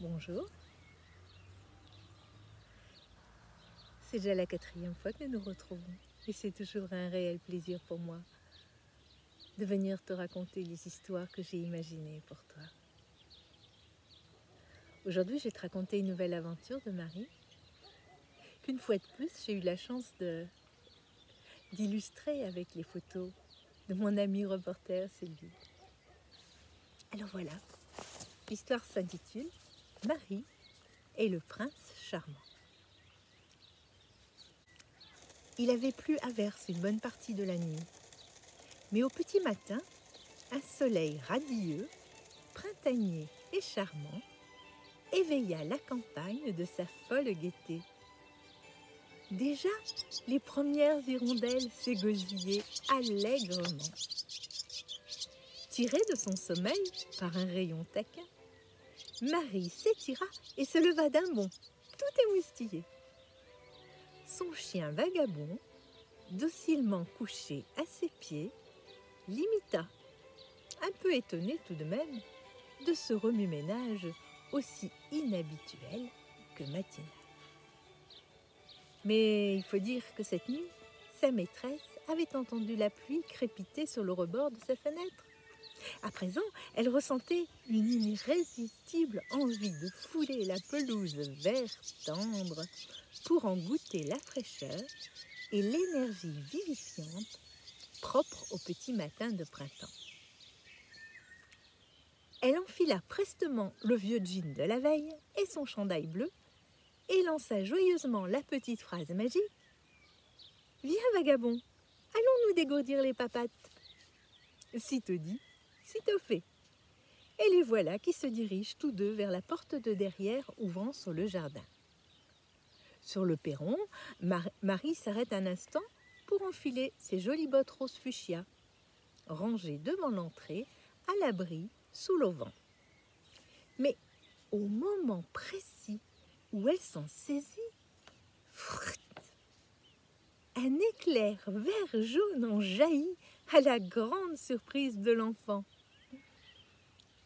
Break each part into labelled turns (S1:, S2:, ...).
S1: Bonjour. C'est déjà la 4e fois que nous nous retrouvons et c'est toujours un réel plaisir pour moi de venir te raconter les histoires que j'ai imaginées pour toi. Aujourd'hui, je vais te raconter une nouvelle aventure de Marie qu'une fois de plus, j'ai eu la chance d'illustrer avec les photos de mon ami reporter Sylvie. Alors voilà, l'histoire s'intitule « Marie et le prince charmant ». Il avait plu à verse une bonne partie de la nuit, mais au petit matin, un soleil radieux, printanier et charmant éveilla la campagne de sa folle gaieté. Déjà, les premières hirondelles s'égosillaient allègrement. Tirée de son sommeil par un rayon taquin, Marie s'étira et se leva d'un bond, tout émoustillée. Son chien Vagabond, docilement couché à ses pieds, l'imita, un peu étonné tout de même de ce remue-ménage aussi inhabituel que matinal. Mais il faut dire que cette nuit, sa maîtresse avait entendu la pluie crépiter sur le rebord de sa fenêtre. À présent, elle ressentait une irrésistible envie de fouler la pelouse vert tendre pour en goûter la fraîcheur et l'énergie vivifiante propre au petit matin de printemps. Elle enfila prestement le vieux jean de la veille et son chandail bleu et lança joyeusement la petite phrase magique « Viens, Vagabond, allons nous dégourdir les papates !» Sitôt dit, sitôt fait. Et les voilà qui se dirigent tous deux vers la porte de derrière ouvrant sur le jardin. Sur le perron, Marie s'arrête un instant pour enfiler ses jolies bottes rose fuchsia, rangées devant l'entrée, à l'abri, sous l'auvent. Mais au moment précis où elle s'en saisit, un éclair vert-jaune en jaillit à la grande surprise de l'enfant.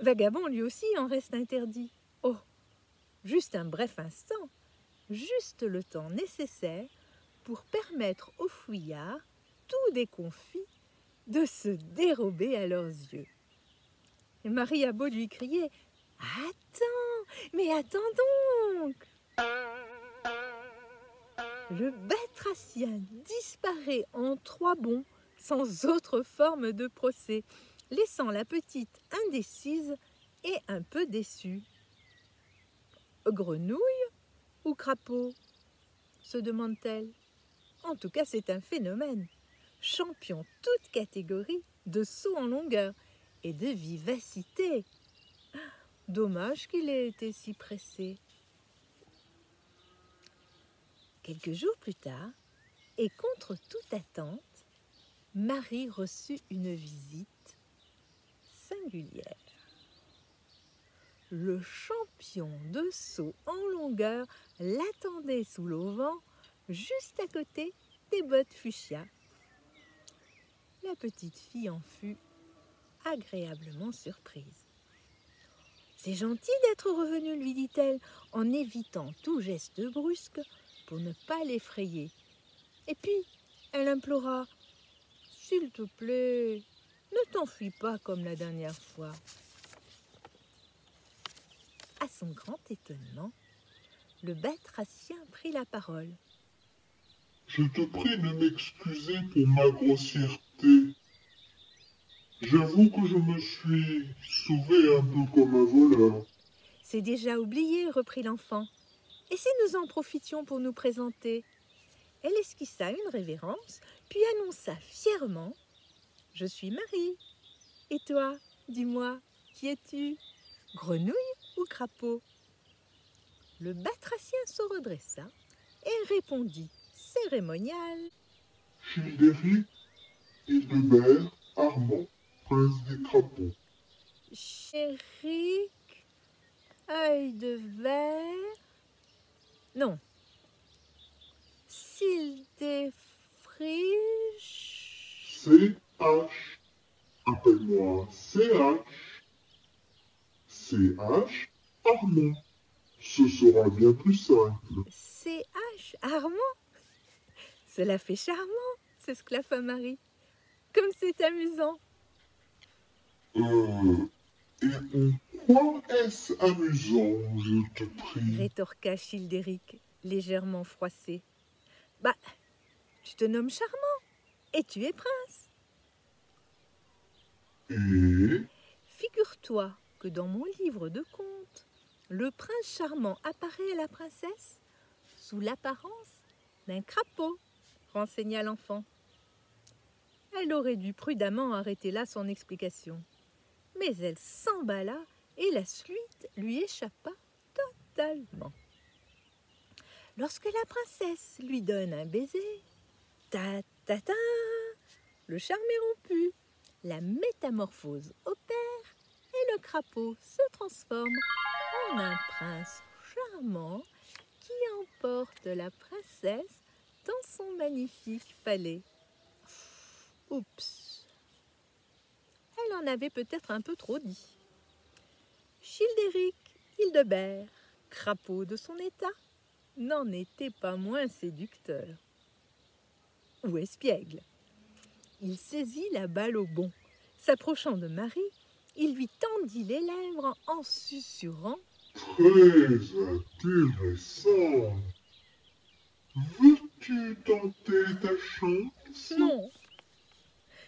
S1: Vagabond lui aussi en reste interdit. Oh, juste un bref instant, juste le temps nécessaire pour permettre aux fouillards, tout déconfits, de se dérober à leurs yeux. Et Marie a beau lui crier « Attends, mais attends donc !» Le batracien disparaît en 3 bonds sans autre forme de procès, laissant la petite indécise et un peu déçue. « Grenouille ou crapaud ?» se demande-t-elle. En tout cas, c'est un phénomène, champion toute catégorie de saut en longueur et de vivacité. Dommage qu'il ait été si pressé. Quelques jours plus tard, et contre toute attente, Marie reçut une visite singulière. Le champion de saut en longueur l'attendait sous l'auvent, juste à côté des bottes fuchsia. La petite fille en fut agréablement surprise. « C'est gentil d'être revenu, lui dit-elle, en évitant tout geste brusque pour ne pas l'effrayer. Et puis, elle implora « S'il te plaît, ne t'enfuis pas comme la dernière fois. » À son grand étonnement, le batracien prit la parole.
S2: « Je te prie de m'excuser pour ma grossièreté. J'avoue que je me suis sauvé un peu comme un voleur. »
S1: « C'est déjà oublié, reprit l'enfant. Et si nous en profitions pour nous présenter ?» Elle esquissa une révérence, puis annonça fièrement « Je suis Marie. Et toi, dis-moi, qui es-tu? Grenouille ou crapaud ?» Le batracien se redressa et répondit cérémonial
S2: « Childéric et de Armand, prince des crapauds. »
S1: Chéric, œil de verre, non, cils des friches.
S2: C.H. Appelle-moi C.H. C.H. Armand. Ce sera bien plus simple.
S1: C-H, Armand? Cela fait charmant, s'esclaffa Marie. Comme c'est amusant.
S2: Et en quoi est-ce amusant, je te prie?
S1: Rétorqua Childéric, légèrement froissé. Bah, tu te nommes Charmant, et tu es prince.
S2: Et
S1: Figure-toi que dans mon livre de contes, le prince charmant apparaît à la princesse sous l'apparence d'un crapaud, renseigna l'enfant. Elle aurait dû prudemment arrêter là son explication. Mais elle s'emballa et la suite lui échappa totalement. Lorsque la princesse lui donne un baiser, ta ta ta, le charme est rompu, la métamorphose opère et le crapaud se transforme en un prince charmant qui emporte la princesse dans son magnifique palais. Oups! Elle en avait peut-être un peu trop dit. Childéric Hildebert, crapaud de son état, n'en était pas moins séducteur. Ou espiègle. Il saisit la balle au bond. S'approchant de Marie, il lui tendit les lèvres en susurrant
S2: « Très intéressant. Veux-tu tenter ta chance? »
S1: non.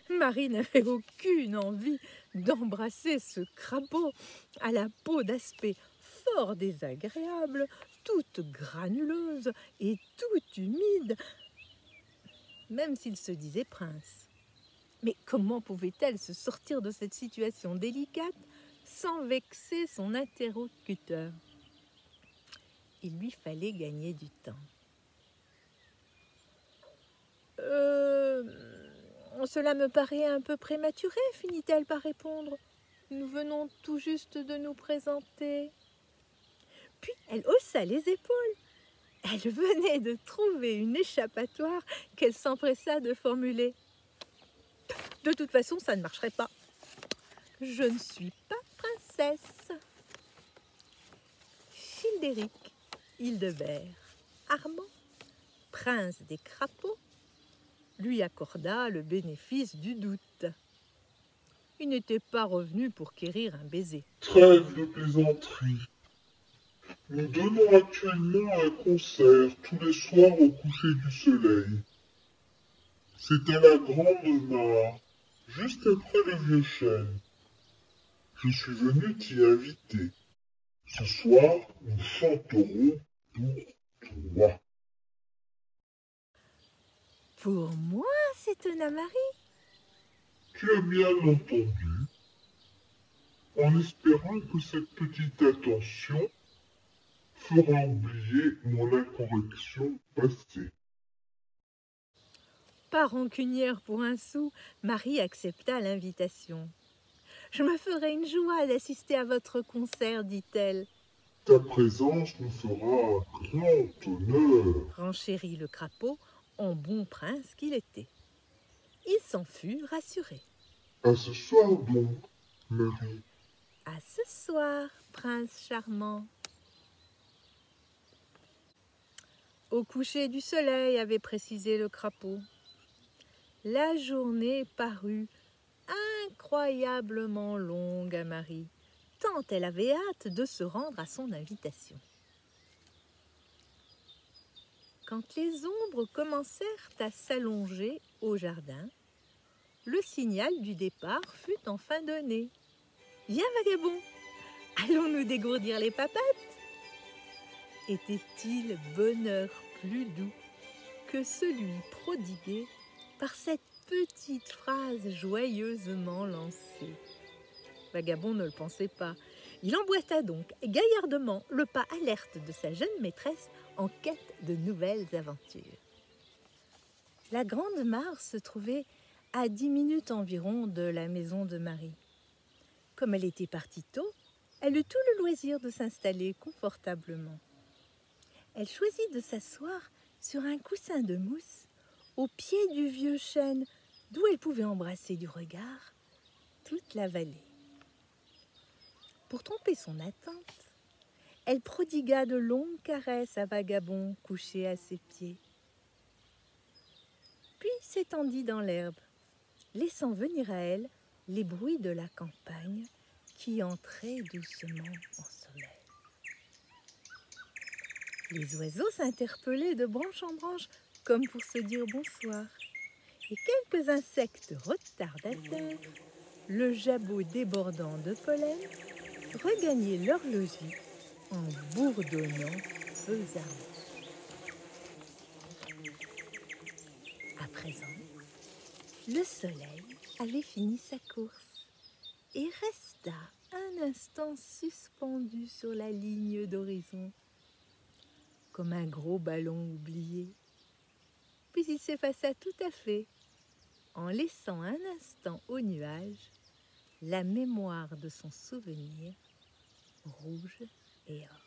S1: Marie n'avait aucune envie d'embrasser ce crapaud à la peau d'aspect fort désagréable, toute granuleuse et toute humide, même s'il se disait prince. Mais comment pouvait-elle se sortir de cette situation délicate sans vexer son interlocuteur? Il lui fallait gagner du temps. Cela me paraît un peu prématuré, finit-elle par répondre. Nous venons tout juste de nous présenter. Puis elle haussa les épaules. Elle venait de trouver une échappatoire qu'elle s'empressa de formuler. De toute façon, ça ne marcherait pas. Je ne suis pas princesse. Childéric Hildebert Armand, prince des crapauds, lui accorda le bénéfice du doute. Il n'était pas revenu pour quérir un baiser.
S2: Trêve de plaisanterie. Nous donnons actuellement un concert tous les soirs au coucher du soleil. C'est à la Grande Mare, juste après le vieux chêne. Je suis venu t'y inviter. Ce soir, nous chanterons pour toi.
S1: Pour moi, s'étonna Marie.
S2: Tu as bien entendu, en espérant que cette petite attention fera oublier mon incorrection passée.
S1: Pas rancunière pour un sou, Marie accepta l'invitation. « Je me ferai une joie d'assister à votre concert, dit-elle. »
S2: Ta présence nous fera un grand honneur.
S1: Renchérit le crapaud en bon prince qu'il était. Il s'en fut rassuré.
S2: À ce soir donc, Marie.
S1: À ce soir, prince charmant. Au coucher du soleil, avait précisé le crapaud. La journée parut incroyablement longue à Marie, tant elle avait hâte de se rendre à son invitation. Quand les ombres commencèrent à s'allonger au jardin, le signal du départ fut enfin donné. « Viens, vagabond, allons-nous dégourdir les papates ?» Était-il bonheur plus doux que celui prodigué par cette petite phrase joyeusement lancée? Vagabond ne le pensait pas. Il emboîta donc gaillardement le pas alerte de sa jeune maîtresse en quête de nouvelles aventures. La Grande Mare se trouvait à 10 minutes environ de la maison de Marie. Comme elle était partie tôt, elle eut tout le loisir de s'installer confortablement. Elle choisit de s'asseoir sur un coussin de mousse au pied du vieux chêne, d'où elle pouvait embrasser du regard toute la vallée. Pour tromper son attente, Elle prodigua de longues caresses à Vagabond couché à ses pieds. Puis s'étendit dans l'herbe, laissant venir à elle les bruits de la campagne qui entraient doucement en sommeil. Les oiseaux s'interpellaient de branche en branche comme pour se dire bonsoir. Et quelques insectes retardataires, le jabot débordant de pollen, regagnaient leur logis en bourdonnant pesamment. À présent, le soleil avait fini sa course et resta un instant suspendu sur la ligne d'horizon, comme un gros ballon oublié. Puis il s'effaça tout à fait, en laissant un instant au nuage la mémoire de son souvenir rouge et or.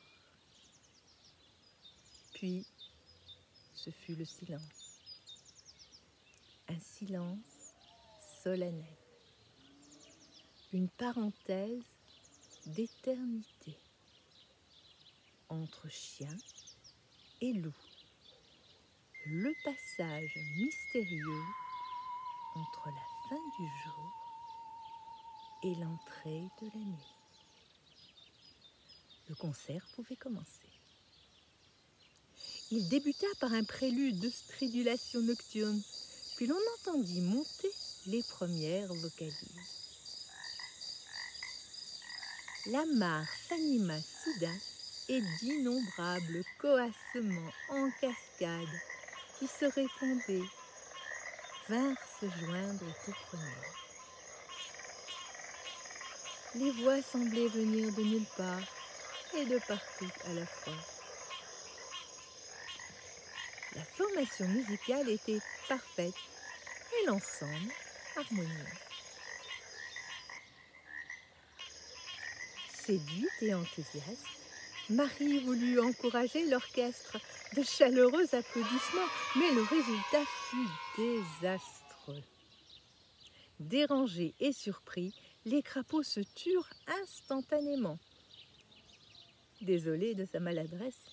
S1: Puis, ce fut le silence. Un silence solennel. Une parenthèse d'éternité entre chien et loup. Le passage mystérieux entre la fin du jour et l'entrée de la nuit. Le concert pouvait commencer. Il débuta par un prélude de stridulation nocturne, puis l'on entendit monter les premières vocalises. La mare s'anima soudain et d'innombrables coassements en cascade qui se répondaient vinrent se joindre au tout premier. Les voix semblaient venir de nulle part et de partout à la fois. La formation musicale était parfaite et l'ensemble harmonieux. Séduite et enthousiaste, Marie voulut encourager l'orchestre de chaleureux applaudissements, mais le résultat fut désastreux. Dérangés et surpris, les crapauds se turent instantanément. Désolé de sa maladresse,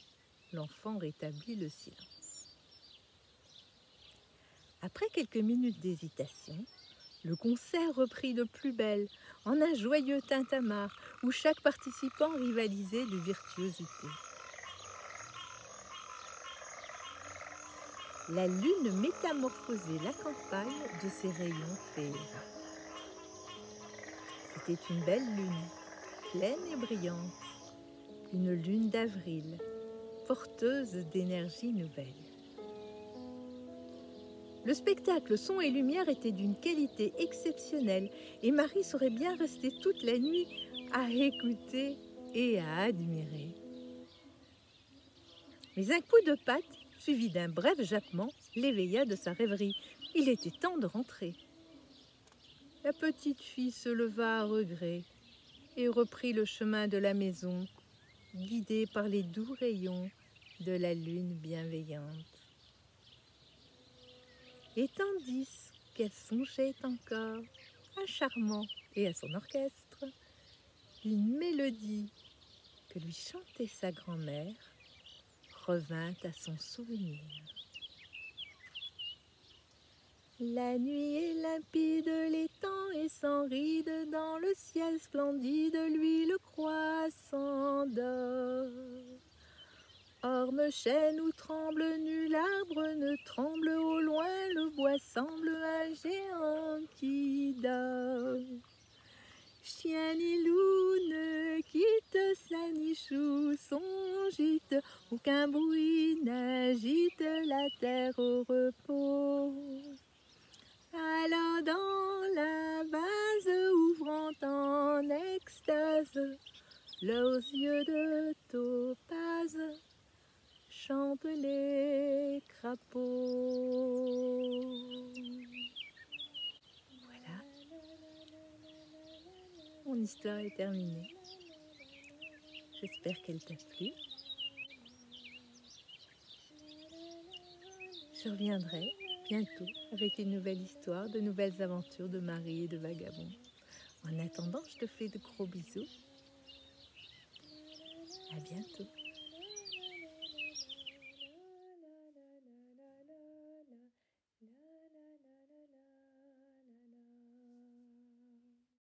S1: l'enfant rétablit le silence. Après quelques minutes d'hésitation, le concert reprit de plus belle, en un joyeux tintamarre où chaque participant rivalisait de virtuosité. La lune métamorphosait la campagne de ses rayons féeriques. C'était une belle lune, pleine et brillante, une lune d'avril, porteuse d'énergie nouvelle. Le spectacle son et lumière était d'une qualité exceptionnelle et Marie saurait bien rester toute la nuit à écouter et à admirer. Mais un coup de patte, suivi d'un bref jappement, l'éveilla de sa rêverie. Il était temps de rentrer. La petite fille se leva à regret et reprit le chemin de la maison, guidée par les doux rayons de la lune bienveillante. Et tandis qu'elle songeait encore à Charmant et à son orchestre, une mélodie que lui chantait sa grand-mère revint à son souvenir. La nuit est limpide, l'étang est sans ride, dans le ciel splendide, lui le croissant d'or. Orme, chêne ou tremble, nul arbre ne tremble, au loin le bois semble un géant qui dort. Chien ni loup ne quitte sa niche ou son gîte, aucun bruit n'agite la terre au repos. Alors dans la vase ouvrant en extase, leurs yeux de topaze chantent les crapauds. Voilà, mon histoire est terminée. J'espère qu'elle t'a plu. Je reviendrai bientôt avec une nouvelle histoire, de nouvelles aventures de Marie et de Vagabond. En attendant, je te fais de gros bisous. À bientôt.